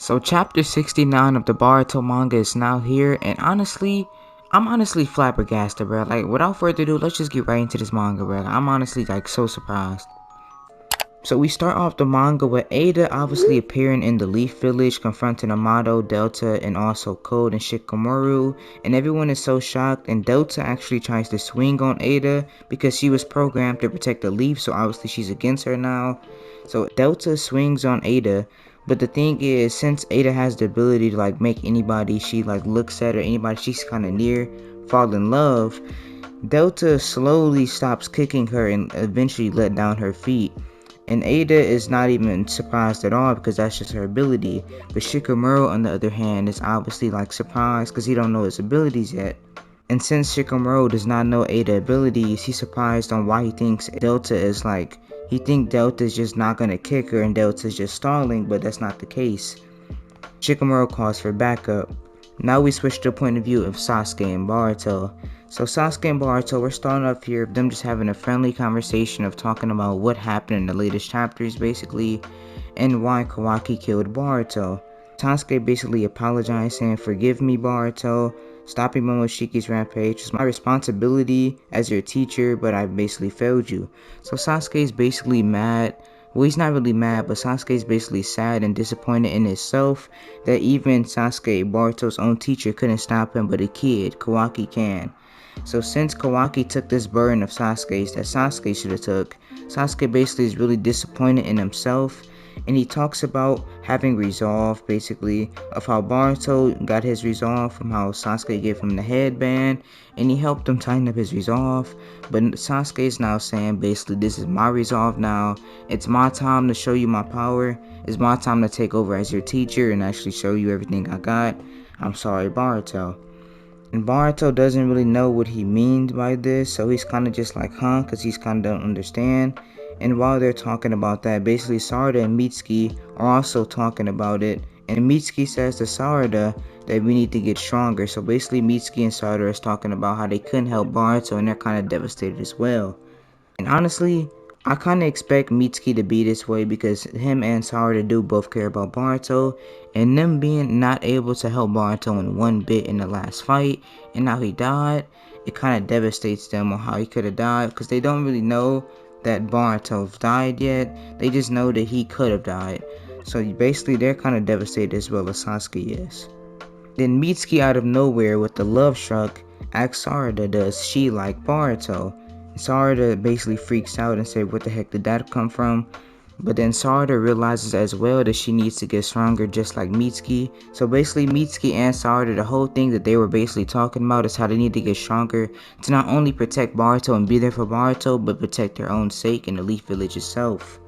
So chapter 69 of the Boruto manga is now here, and I'm honestly flabbergasted, bro. Like, without further ado, let's just get right into this manga, bro. I'm honestly, like, so surprised. So we start off the manga with Eida obviously appearing in the Leaf Village, confronting Amato, Delta, and also Code and Shikamaru, and everyone is so shocked, and Delta actually tries to swing on Eida because she was programmed to protect the Leaf, so obviously she's against her now. So Delta swings on Eida, but the thing is, since Eida has the ability to like make anybody she like looks at or anybody she's kind of near fall in love, Delta slowly stops kicking her and eventually let down her feet. And Eida is not even surprised at all because that's just her ability. But Shikamaru, on the other hand, is obviously like surprised because he don't know his abilities yet. And since Shikamaru does not know Eida abilities, he's surprised on why he thinks Delta is like, he thinks Delta is just not gonna kick her and Delta is just stalling, but that's not the case. Shikamaru calls for backup. Now we switch to the point of view of Sasuke and Boruto. So Sasuke and Boruto, we're starting off here of them just having a friendly conversation of talking about what happened in the latest chapters basically, and why Kawaki killed Boruto. Sasuke basically apologized saying, "Forgive me, Boruto. Stopping Momoshiki's rampage was my responsibility as your teacher, but I basically failed you." So Sasuke's basically mad. Well, he's not really mad, but Sasuke's basically sad and disappointed in himself that even Sasuke, Boruto's own teacher, couldn't stop him, but a kid, Kawaki, can. So since Kawaki took this burden of Sasuke's that Sasuke should have took, Sasuke basically is really disappointed in himself, and he talks about having resolve, basically, of how Boruto got his resolve from how Sasuke gave him the headband, and he helped him tighten up his resolve. But Sasuke is now saying, basically, this is my resolve now. It's my time to show you my power. It's my time to take over as your teacher and actually show you everything I got. I'm sorry, Boruto. And Boruto doesn't really know what he means by this, so he's kind of just like, huh, because he's kind of don't understand. And while they're talking about that, basically Sarada and Mitsuki are also talking about it. And Mitsuki says to Sarada that we need to get stronger. So basically Mitsuki and Sarada is talking about how they couldn't help Boruto and they're kind of devastated as well. And honestly, I kind of expect Mitsuki to be this way because him and Sarada do both care about Boruto, and them being not able to help Boruto in one bit in the last fight and how he died, it kind of devastates them on how he could have died because they don't really know that Boruto died yet. They just know that he could have died. So basically they're kind of devastated as well as Sasuke is. Then Mitsuki out of nowhere with the love struck asks Sarada does she like Boruto. Sarada basically freaks out and says, what the heck did that come from? But then Sarada realizes as well that she needs to get stronger just like Mitsuki. So basically Mitsuki and Sarada, the whole thing that they were basically talking about is how they need to get stronger to not only protect Boruto and be there for Boruto, but protect their own sake and the Leaf Village itself.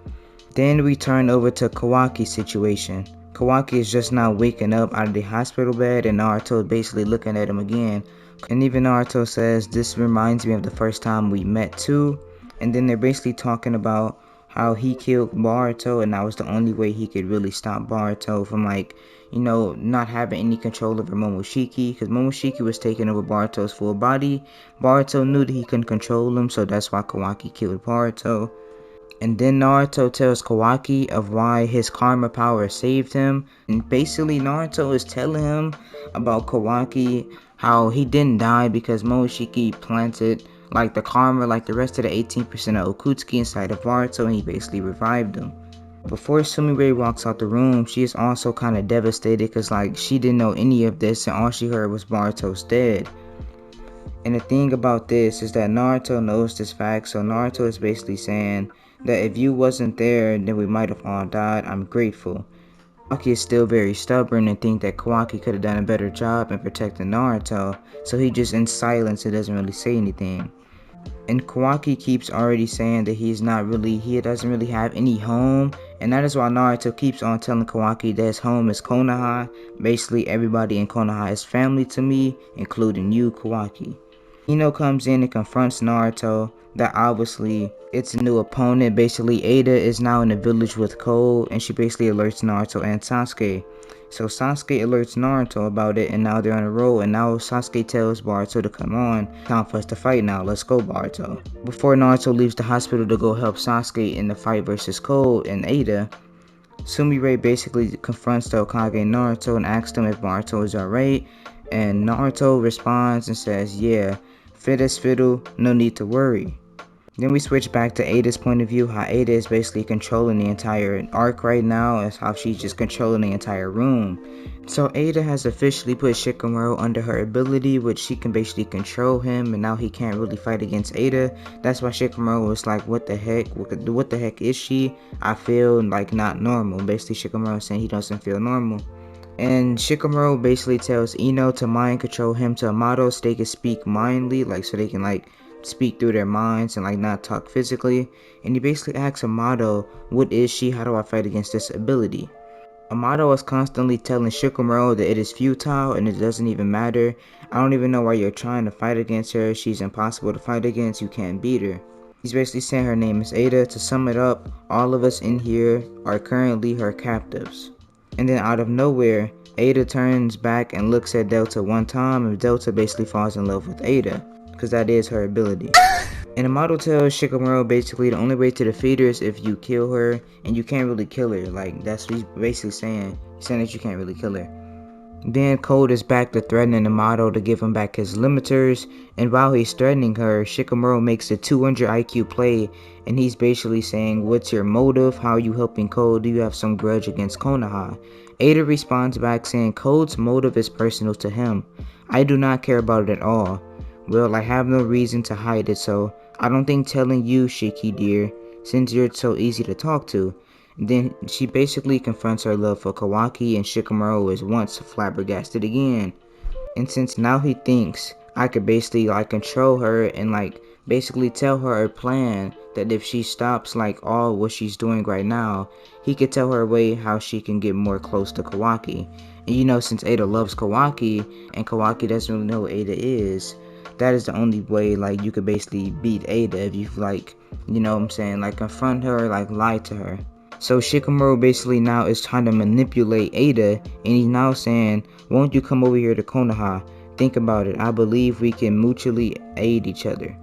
Then we turn over to Kawaki's situation. Kawaki is just now waking up out of the hospital bed and Naruto is basically looking at him again. And even Naruto says, this reminds me of the first time we met too. And then they're basically talking about how he killed Boruto and that was the only way he could really stop Boruto from like, you know, not having any control over Momoshiki. Because Momoshiki was taking over Boruto's full body. Boruto knew that he couldn't control him, so that's why Kawaki killed Boruto. And then Naruto tells Kawaki of why his karma power saved him. And basically Naruto is telling him about Kawaki, how he didn't die because Momoshiki planted like the karma like the rest of the 18% of Okutsuki inside of Boruto and he basically revived him. Before Sumire walks out the room, she is also kind of devastated because like she didn't know any of this and all she heard was Boruto's dead. And the thing about this is that Naruto knows this fact, so Naruto is basically saying that if you wasn't there, then we might have all died. I'm grateful. Kawaki is still very stubborn and think that Kawaki could have done a better job in protecting Naruto, so he just in silence and doesn't really say anything. And Kawaki keeps already saying that he doesn't really have any home, and that is why Naruto keeps on telling Kawaki that his home is Konoha. Basically everybody in Konoha is family to me, including you, Kawaki. Ino comes in and confronts Naruto that obviously it's a new opponent. Basically Eida is now in the village with Cole and she basically alerts Naruto and Sasuke. So Sasuke alerts Naruto about it and now they're on a roll and now Sasuke tells Boruto to come on. Time for us to fight now, let's go Boruto. Before Naruto leaves the hospital to go help Sasuke in the fight versus Cole and Eida, Sumire basically confronts the Hokage Naruto and asks him if Boruto is alright, and Naruto responds and says, yeah, fit as fiddle, no need to worry. Then we switch back to Eida's point of view, how Eida is basically controlling the entire arc right now, as how she's just controlling the entire room. So Eida has officially put Shikamaru under her ability, which she can basically control him, and now he can't really fight against Eida. That's why Shikamaru was like, what the heck is she? I feel like not normal. Basically Shikamaru saying he doesn't feel normal. And Shikamaru basically tells Ino to mind control him to Amato so they can speak mindly, like so they can like speak through their minds and like not talk physically. And he basically asks Amato, what is she? How do I fight against this ability? Amato is constantly telling Shikamaru that it is futile and it doesn't even matter. I don't even know why you're trying to fight against her. She's impossible to fight against. You can't beat her. He's basically saying her name is Eida. To sum it up, all of us in here are currently her captives. And then out of nowhere, Eida turns back and looks at Delta one time, and Delta basically falls in love with Eida, because that is her ability. And Amato tells Shikamaru basically the only way to defeat her is if you kill her, and you can't really kill her. Like, that's what he's basically saying. He's saying that you can't really kill her. Then Code is back to threatening Amato to give him back his limiters, and while he's threatening her, Shikamaru makes a 200 IQ play, and he's basically saying, what's your motive? How are you helping Code? Do you have some grudge against Konoha? Eida responds back saying Code's motive is personal to him. I do not care about it at all. Well, I have no reason to hide it, so I don't think telling you, Shiki dear, since you're so easy to talk to. Then she basically confronts her love for Kawaki, and Shikamaru is once flabbergasted again. And since now he thinks I could basically like control her and like basically tell her a plan that if she stops like all what she's doing right now, he could tell her a way how she can get more close to Kawaki. And you know, since Eida loves Kawaki and Kawaki doesn't really know who Eida is, that is the only way like you could basically beat Eida if you like, you know what I'm saying, like confront her, like lie to her. So Shikamaru basically now is trying to manipulate Eida, and he's now saying, won't you come over here to Konoha? Think about it. I believe we can mutually aid each other.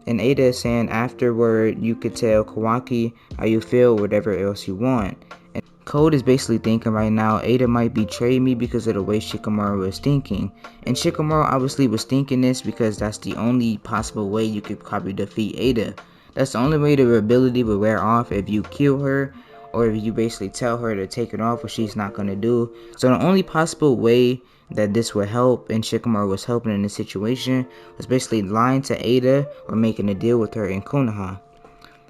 And Eida is saying afterward you could tell Kawaki how you feel, whatever else you want. And Code is basically thinking right now Eida might betray me because of the way Shikamaru is thinking. And Shikamaru obviously was thinking this because that's the only possible way you could probably defeat Eida. That's the only way the ability will wear off if you kill her or if you basically tell her to take it off, which she's not going to do. So the only possible way that this would help, and Shikamaru was helping in this situation, was basically lying to Eida or making a deal with her in Konoha.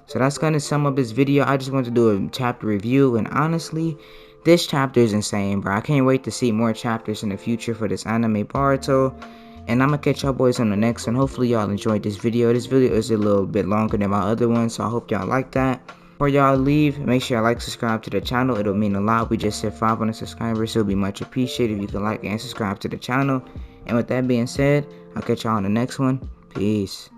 So that's going to sum up this video. I just wanted to do a chapter review, and honestly, this chapter is insane, bro. I can't wait to see more chapters in the future for this anime Boruto. And I'm going to catch y'all boys on the next one. Hopefully y'all enjoyed this video. This video is a little bit longer than my other one, so I hope y'all like that. Before y'all leave, make sure y'all like, subscribe to the channel. It'll mean a lot. We just hit 500 subscribers, so it'll be much appreciated if you can like and subscribe to the channel. And with that being said, I'll catch y'all on the next one. Peace.